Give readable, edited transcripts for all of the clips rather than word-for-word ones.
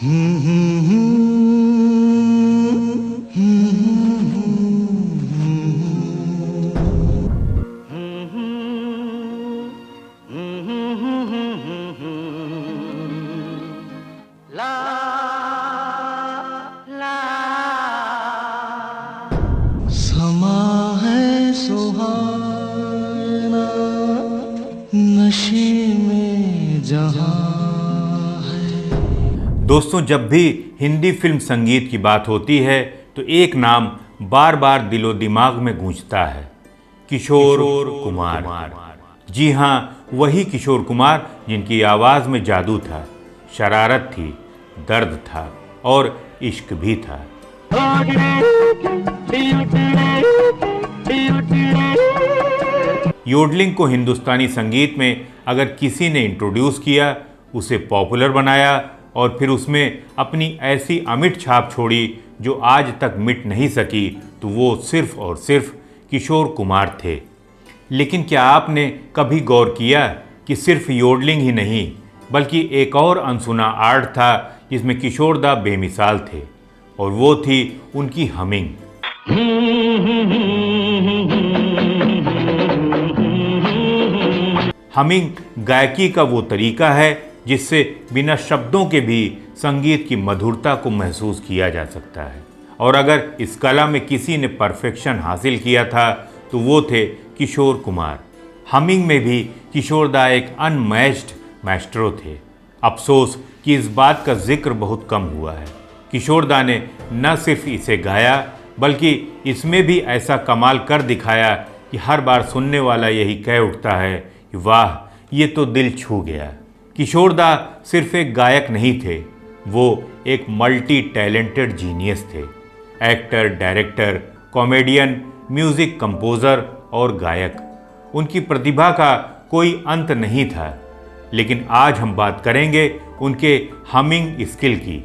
समा है सुहाना नशे में जहां है। दोस्तों, जब भी हिंदी फिल्म संगीत की बात होती है तो एक नाम बार बार दिलो दिमाग में गूंजता है, किशोर कुमार। जी हाँ, वही किशोर कुमार जिनकी आवाज़ में जादू था, शरारत थी, दर्द था और इश्क भी था। योडलिंग को हिंदुस्तानी संगीत में अगर किसी ने इंट्रोड्यूस किया, उसे पॉपुलर बनाया और फिर उसमें अपनी ऐसी अमिट छाप छोड़ी जो आज तक मिट नहीं सकी, तो वो सिर्फ और सिर्फ किशोर कुमार थे। लेकिन क्या आपने कभी गौर किया कि सिर्फ योडलिंग ही नहीं बल्कि एक और अनसुना आर्ट था जिसमें किशोरदा बेमिसाल थे, और वो थी उनकी हमिंग। हमिंग गायकी का वो तरीका है जिससे बिना शब्दों के भी संगीत की मधुरता को महसूस किया जा सकता है, और अगर इस कला में किसी ने परफेक्शन हासिल किया था तो वो थे किशोर कुमार। हमिंग में भी किशोरदा एक अनमैच्ड मैस्ट्रो थे। अफसोस कि इस बात का जिक्र बहुत कम हुआ है। किशोरदा ने न सिर्फ इसे गाया बल्कि इसमें भी ऐसा कमाल कर दिखाया कि हर बार सुनने वाला यही कह उठता है कि वाह, ये तो दिल छू गया। किशोरदा सिर्फ एक गायक नहीं थे, वो एक मल्टी टैलेंटेड जीनियस थे। Actor, director, comedian, music composer और गायक। उनकी प्रतिभा का कोई अंत नहीं था। लेकिन आज हम बात करेंगे उनके हमिंग स्किल की,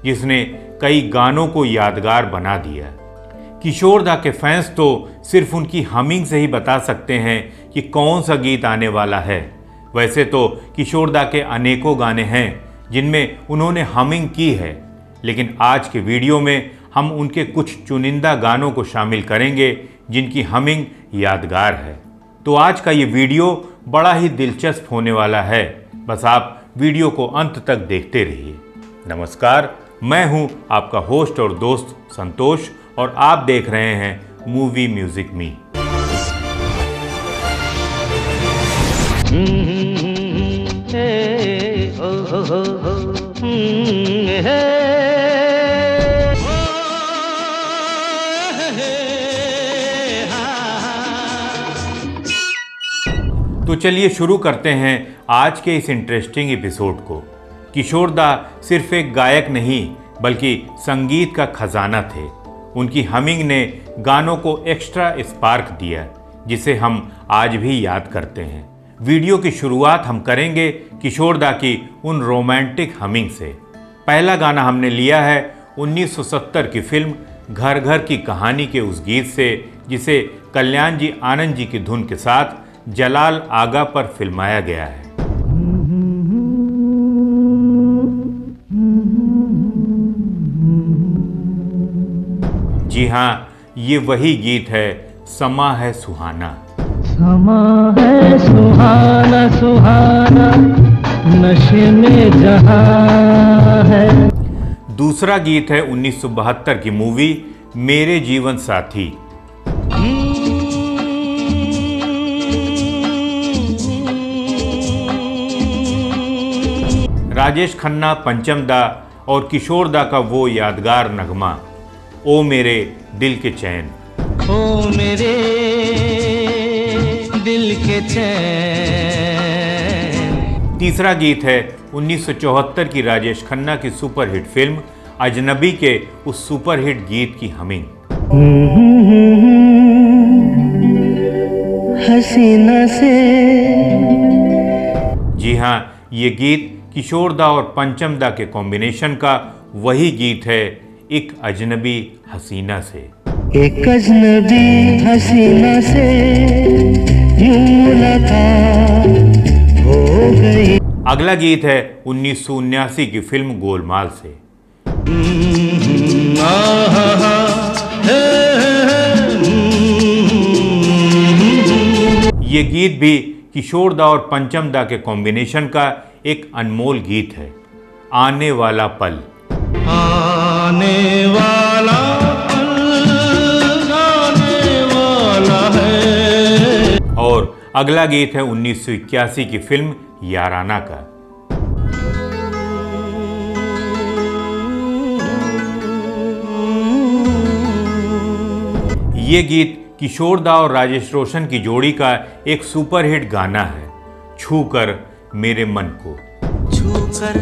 जिसने कई गानों को यादगार बना दिया। किशोरदा के फैंस तो सिर्फ उनकी हमिंग से ही बता सकते हैं कि कौन सा गीत आने वाला है। वैसे तो किशोरदा के अनेकों गाने हैं जिनमें उन्होंने हमिंग की है, लेकिन आज के वीडियो में हम उनके कुछ चुनिंदा गानों को शामिल करेंगे जिनकी हमिंग यादगार है। तो आज का ये वीडियो बड़ा ही दिलचस्प होने वाला है, बस आप वीडियो को अंत तक देखते रहिए। नमस्कार, मैं हूं आपका होस्ट और दोस्त संतोष और आप देख रहे हैं मूवी म्यूजिक मी। तो चलिए शुरू करते हैं आज के इस इंटरेस्टिंग एपिसोड को। किशोरदा सिर्फ एक गायक नहीं बल्कि संगीत का खजाना थे। उनकी हमिंग ने गानों को एक्स्ट्रा स्पार्क दिया, जिसे हम आज भी याद करते हैं। वीडियो की शुरुआत हम करेंगे किशोरदा की उन रोमांटिक हमिंग से। पहला गाना हमने लिया है 1970 की फिल्म घर घर की कहानी के उस गीत से, जिसे कल्याण जी आनंद जी की धुन के साथ जलाल आगा पर फिल्माया गया है। जी हाँ, ये वही गीत है, समा है सुहाना। समा है सुहाना सुहाना नशे में जहां है। दूसरा गीत है 1972 की मूवी मेरे जीवन साथी। राजेश खन्ना, पंचम दा और किशोरदा का वो यादगार नगमा, ओ मेरे दिल के चैन। ओ मेरे दिल के चैन। तीसरा गीत है 1974 की राजेश खन्ना की सुपरहिट फिल्म अजनबी के उस सुपरहिट गीत की हमिंग। हसीना से। जी हाँ, ये गीत किशोरदा और पंचमदा के कॉम्बिनेशन का वही गीत है, एक अजनबी हसीना से। एक अजनबी हसीना से यूं मुलाकात हो गई। अगला गीत है 1979 की फिल्म गोलमाल से। ये गीत भी किशोर दा और पंचम दा के कॉम्बिनेशन का एक अनमोल गीत है, आने वाला पल। आने वाला पल आने वाला है। और अगला गीत है 1981 की फिल्म याराना का। ये गीत किशोर दा और राजेश रोशन की जोड़ी का एक सुपरहिट गाना है, छू कर मेरे मन को। छू कर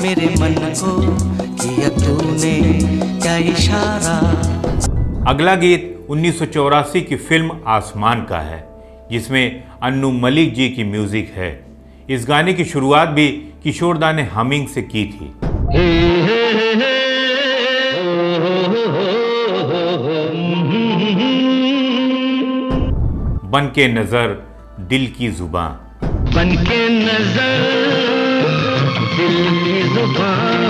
मेरे मन को किया तूने क्या इशारा। अगला गीत 1984 की फिल्म आसमान का है, जिसमें अन्नू मलिक जी की म्यूजिक है। इस गाने की शुरुआत भी किशोर दा ने हमिंग से की थी। बन के नजर दिल की जुबां, बन के नजर दिल की जुबान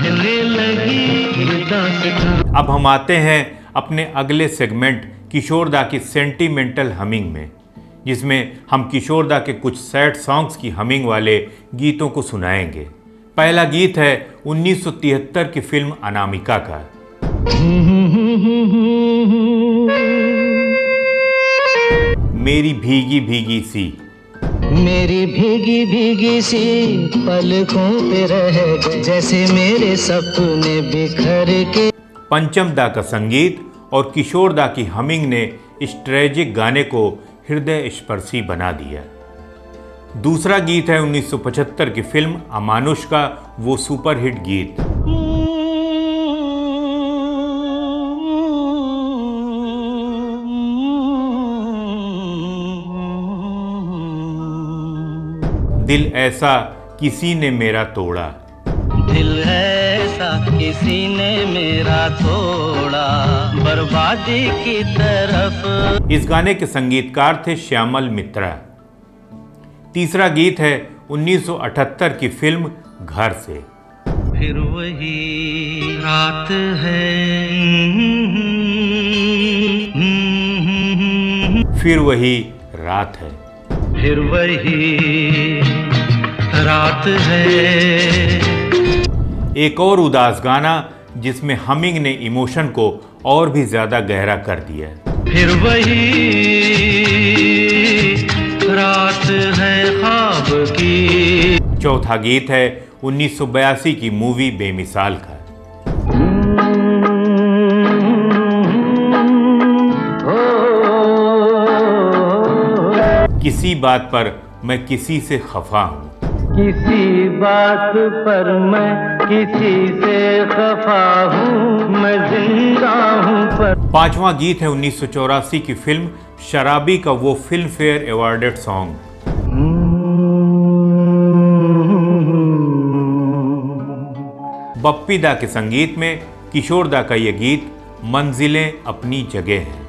कहने लगी दास्तां। अब हम आते हैं अपने अगले सेगमेंट किशोर दा की सेंटिमेंटल हमिंग में, जिसमें हम किशोर दा के कुछ सैड सॉन्ग्स की हमिंग वाले गीतों को सुनाएंगे। पहला गीत है 1973 की फिल्म अनामिका का। मेरी भीगी भीगी सी, मेरी भीगी भीगी सी पलकों पे रह गए जैसे मेरे सपने बिखर के। पंचम दा का संगीत और किशोर दा की हमिंग ने इस ट्रेजिक गाने को हृदय स्पर्शी बना दिया। दूसरा गीत है 1975 की फिल्म अमानुष का वो सुपरहिट गीत। दिल ऐसा किसी ने मेरा तोड़ा, दिल ऐसा किसी ने मेरा तोड़ा बर्बादी की तरफ। इस गाने के संगीतकार थे श्यामल मित्रा। तीसरा गीत है 1978 की फिल्म घर से। फिर वही रात है, फिर वही रात है, फिर वही रात है। एक और उदास गाना जिसमें हमिंग ने इमोशन को और भी ज्यादा गहरा कर दिया। फिर वही रात है ख्वाब की। चौथा गीत है 1982 की मूवी बेमिसाल का। किसी बात पर मैं किसी से खफा हूँ, किसी बात पर मैं किसी से खफा हूँ, मैं जिंदा हूँ पर। पांचवां गीत है 1984 की फिल्म शराबी का वो film fair awarded song. Bappi दा के संगीत में किशोर दा का ये गीत मंजिलें अपनी जगह हैं।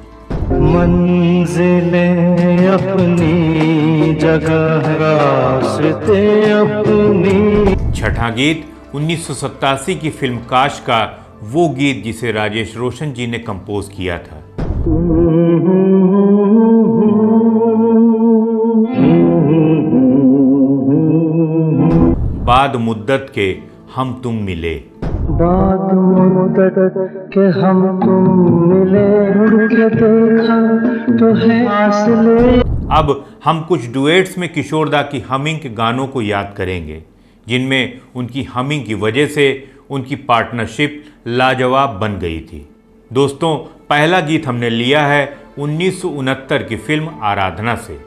मंजिलें अपनी जगह रास्ते अपनी। छठा गीत 1987 की फिल्म काश का वो गीत जिसे राजेश रोशन जी ने कंपोज किया था। बाद मुद्दत के हम तुम मिले, बाद मुद्दत के हम तुम मिले, रुक के देखा तो है फासले। अब हम कुछ डुएट्स में किशोर दा की हमिंग के गानों को याद करेंगे, जिनमें उनकी हमिंग की वजह से उनकी पार्टनरशिप लाजवाब बन गई थी। दोस्तों, पहला गीत हमने लिया है 1969 की फिल्म आराधना से।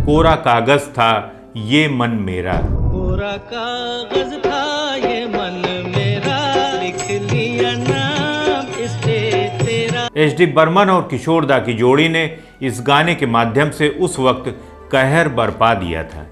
कोरा कागज था ये मन मेरा, कोरा कागज था ये मन मेरा, लिख लिया नाम इस पे तेरा। एच.डी. बर्मन और किशोर दा की जोड़ी ने इस गाने के माध्यम से उस वक्त कहर बरपा दिया था।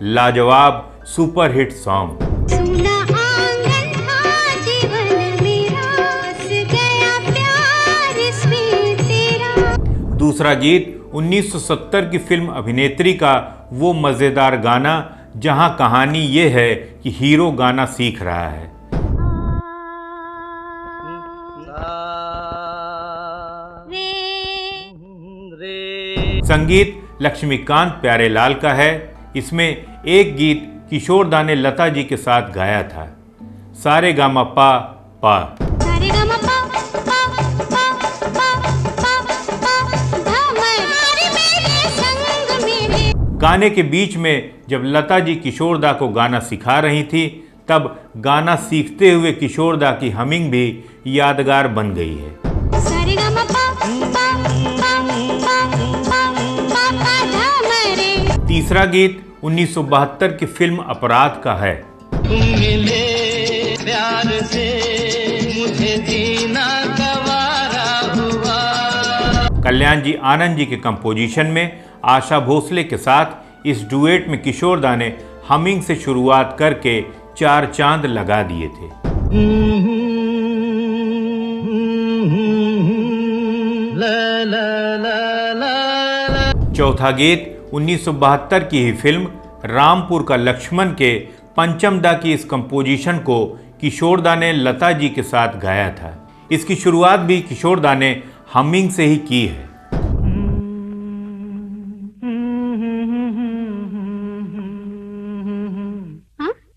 लाजवाब सुपरहिट सॉन्ग। सुना आंगन था जीवन मेरा, बस गया प्यार इसमें तेरा। दूसरा गीत 1970 की फिल्म अभिनेत्री का वो मज़ेदार गाना जहां कहानी ये है कि हीरो गाना सीख रहा है। संगीत लक्ष्मीकांत प्यारेलाल का है। इसमें एक गीत किशोरदा ने लता जी के साथ गाया था, सारे गामा पा पा। गाने के बीच में जब लता जी किशोरदा को गाना सिखा रही थी, तब गाना सीखते हुए किशोरदा की हमिंग भी यादगार बन गई है। तीसरा गीत 1972 की फिल्म अपराध का है। तुम मिले प्यार से मुझे जीना गवारा हुआ। कल्याण जी आनंद जी के कंपोजिशन में आशा भोसले के साथ इस डुएट में किशोरदा ने हमिंग से शुरुआत करके 4 चांद लगा दिए थे। ला ला ला ला। चौथा गीत 1972 की ही फिल्म रामपुर का लक्ष्मण के पंचम दा की इस कंपोजिशन को किशोरदा ने लता जी के साथ गाया था। इसकी शुरुआत भी किशोरदा ने हमिंग से ही की है।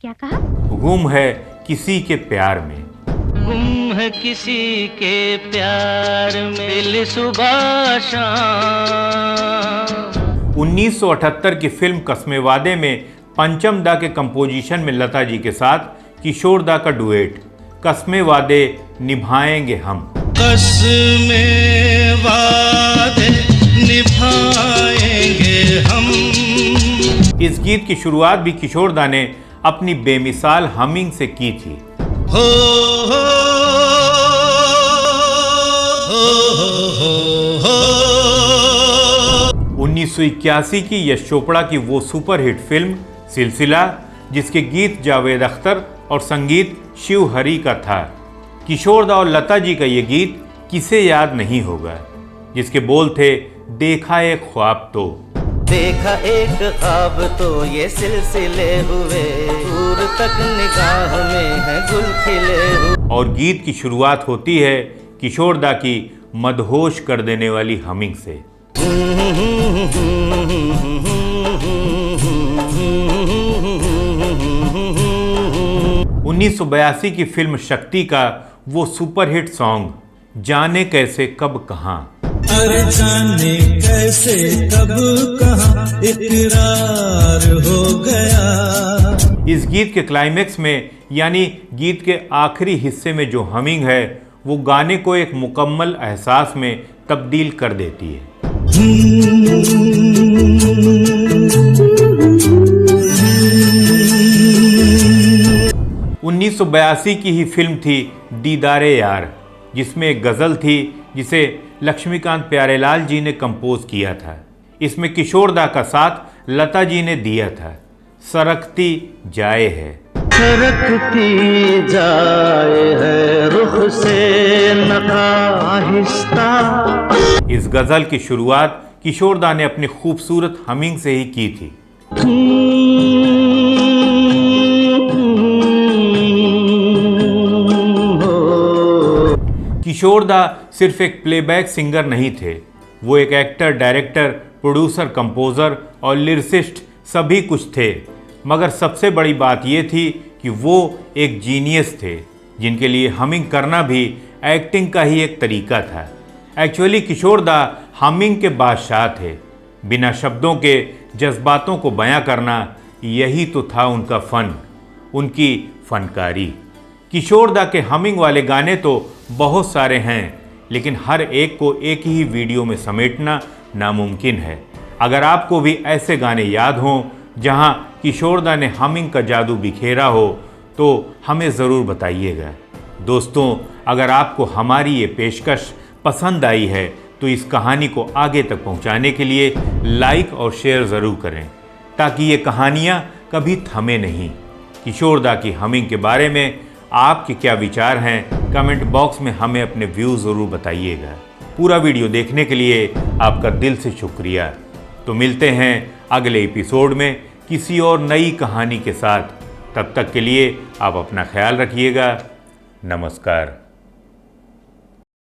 क्या कहा? गुम है किसी के प्यार में। गुम है किसी के प्यार में दिल सुबह शाम। 1978 की फिल्म कस्मे वादे में पंचम दा के कंपोजिशन में लता जी के साथ किशोरदा का डुएट कस्मे वादे निभाएंगे हम। कस्मे वादे निभाएंगे हम। इस गीत की शुरुआत भी किशोरदा ने अपनी बेमिसाल हमिंग से की थी। हो हो हो हो। 1981 की यश चोपड़ा की वो सुपरहिट फिल्म सिलसिला, जिसके गीत जावेद अख्तर और संगीत शिव हरी का था। किशोरदा और लता जी का ये गीत किसे याद नहीं होगा, जिसके बोल थे देखा एक ख्वाब तो। देखा एक ख्वाब तो ये सिलसिले हुए, दूर तक निगाह में है गुल खिले हुए। और गीत की शुरुआत होती है किशोरदा की मदहोश कर देने वाली हमिंग से। 1982 की फिल्म शक्ति का वो सुपरहिट सॉन्ग जाने कैसे कब कहां। अरे जाने कैसे कब कहां इकरार हो गया। इस गीत के क्लाइमेक्स में यानी गीत के आखिरी हिस्से में जो हमिंग है वो गाने को एक मुकम्मल एहसास में तब्दील कर देती है। 1982 की ही फिल्म थी दीदारे यार, जिसमें एक गज़ल थी जिसे लक्ष्मीकांत प्यारेलाल जी ने कंपोज किया था। इसमें किशोरदा का साथ लता जी ने दिया था। सरकती जाए है। सरकती जाए है रुख से नकाहिस्ता। इस गज़ल की शुरुआत किशोरदा ने अपनी खूबसूरत हमिंग से ही की थी। किशोरदा सिर्फ एक प्लेबैक सिंगर नहीं थे, वो एक एक्टर, डायरेक्टर, प्रोड्यूसर, कंपोजर और लिरिसिस्ट सभी कुछ थे। मगर सबसे बड़ी बात ये थी कि वो एक जीनियस थे, जिनके लिए हमिंग करना भी एक्टिंग का ही एक तरीका था। एक्चुअली किशोरदा हमिंग के बादशाह थे। बिना शब्दों के जज्बातों को बयां करना, यही तो था उनका फ़न, उनकी फनकारी। किशोरदा के हमिंग वाले गाने तो बहुत सारे हैं, लेकिन हर एक को एक ही वीडियो में समेटना नामुमकिन है। अगर आपको भी ऐसे गाने याद हों जहां किशोरदा ने हमिंग का जादू बिखेरा हो, तो हमें ज़रूर बताइएगा। दोस्तों, अगर आपको हमारी ये पेशकश पसंद आई है तो इस कहानी को आगे तक पहुंचाने के लिए लाइक और शेयर ज़रूर करें, ताकि ये कहानियाँ कभी थमे नहीं। किशोरदा की हमिंग के बारे में आपके क्या विचार हैं, कमेंट बॉक्स में हमें अपने व्यूज़ ज़रूर बताइएगा। पूरा वीडियो देखने के लिए आपका दिल से शुक्रिया। तो मिलते हैं अगले एपिसोड में किसी और नई कहानी के साथ। तब तक के लिए आप अपना ख्याल रखिएगा। नमस्कार।